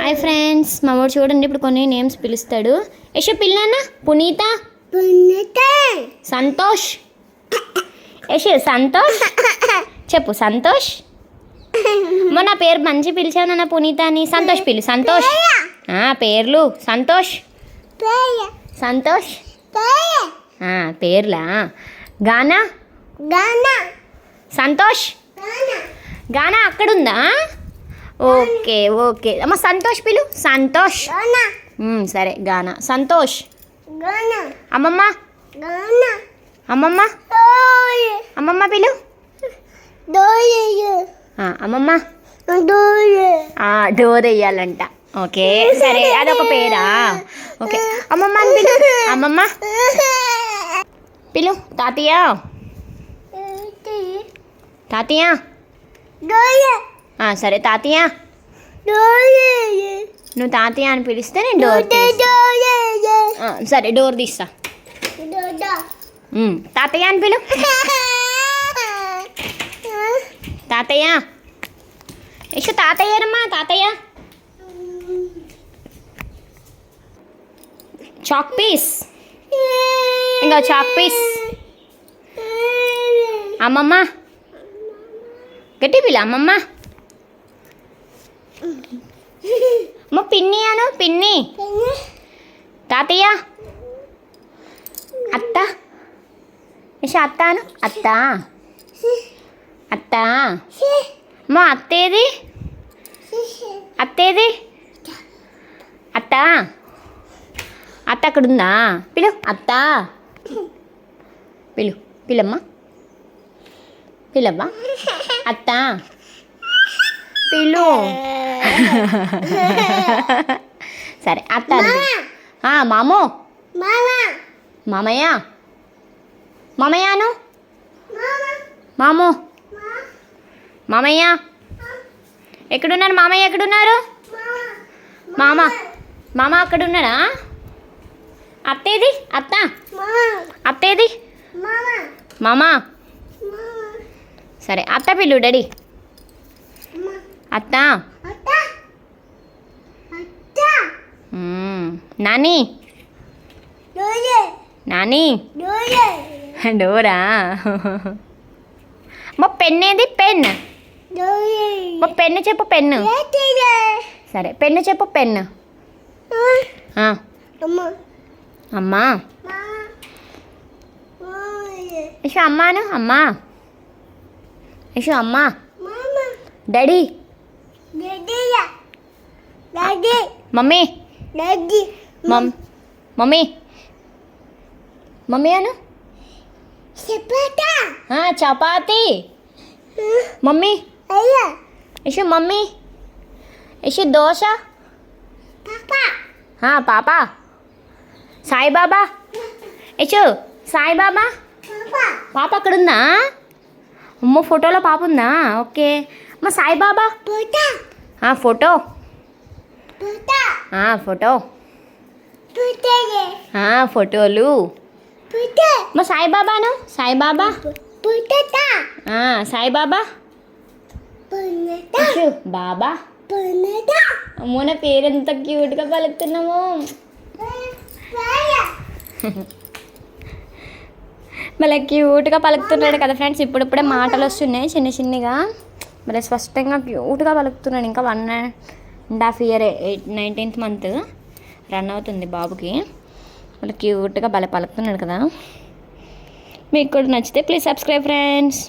Hi friends, మా వాడు చూడండి ఇప్పుడు కొన్ని నేమ్స్ పిలుస్తాడు. యశు పిల్లనా పునీత, సంతోష్. యశు సంతోష్ చెప్పు, సంతోష్. నా పేరు మంచి పిలిచావు నాన్న, పునీత అని. సంతోష్ పిలు, సంతోష్. పేర్లు సంతోష్, సంతోష్. పేర్లా గానా, సంతోష్. గానా అక్కడుందా? ఓకే ఓకే అమ్మ. సంతోష్ పిలు, సంతోష్. సరే గానా, సంతోష్. అమ్మమ్మ, అమ్మమ్మ, అమ్మమ్మ పిలు. అమ్మమ్మ డోర్ వేయాలంట. ఓకే సరే, అదొక పేరా? ఓకే అమ్మమ్మ అని పిలు. అమ్మమ్మ పిలు. తాతయ్య, తాతయ్య. సరే తాతయ్య. నువ్వు తాతయ్య అని పిలిస్తే నేను డోర్ తీస్తా. సరే డోర్ తీస్తా. తాతయ్య అని పిలు. తాతయ్య. యశు తాతయ్యనమ్మా, తాతయ్య. Chalk piece. ఇంకా చాక్ పీస్. అమ్మమ్మ గట్టి పిల్ల. అమ్మమ్మ. అమ్మ పిన్ని అను, పిన్ని. తాతయ్య. అత్త. యశ అత్త అను, అత్త. అత్త. అమ్మ అత్తేది, అత్తేది. అత్త. అత్త అక్కడుందా? పిలు. అత్త పిలు, పిల్లమ్మ. పిల్లవ్వ. అత్త పిలు. సరే అత్త. మామో, మామయ్య. మామయ్యను, మామో. మామయ్య ఎక్కడున్నారు? మామయ్య ఎక్కడున్నారు? మామ, మామ అక్కడున్నారా? అత్తేది, అత్త. అత్తేది, మామ. సరే అత్త పిల్లు. డాడీ. అత్త. నాని, నాని. డోరా. మా పెన్నేది? పెన్. మా పెన్ను చెప్పు, పెన్ను. సరే పెన్ను చెప్పు, పెన్ను. అమ్మా. యశు అమ్మాను, అమ్మా. యశు అమ్మా. డాడీ. మమ్మీ. మమ్మీ. మమ్మీ అను. చపాతి. మమ్మీ. యశు మమ్మీ. యశు దోశ. పాపా. సాయిబాబా. యశు సాయిబాబా. పాప అక్కడుందా? అమ్మ ఫోటోలో పాప ఉందా? ఓకే అమ్మ. సాయిబాబా ఫోటో. ఫోటో. ఫోటోలు. మా సాయిబాబాను. సాయిబాబా. సాయిబాబా. బాబా. అమ్మో నా పేరు ఎంత క్యూట్గా పలుకుతున్నాము. మళ్ళీ క్యూట్గా పలుకుతున్నాడు కదా ఫ్రెండ్స్. ఇప్పుడిప్పుడే మాటలు వస్తున్నాయి చిన్న చిన్నగా. మళ్ళీ స్పష్టంగా క్యూట్గా పలుకుతున్నాడు. ఇంకా 1.5 year 19th month రన్ అవుతుంది బాబుకి. మళ్ళీ క్యూట్గా భలే పలుకుతున్నాడు కదా. మీకు కూడా నచ్చితే ప్లీజ్ సబ్స్క్రైబ్ ఫ్రెండ్స్.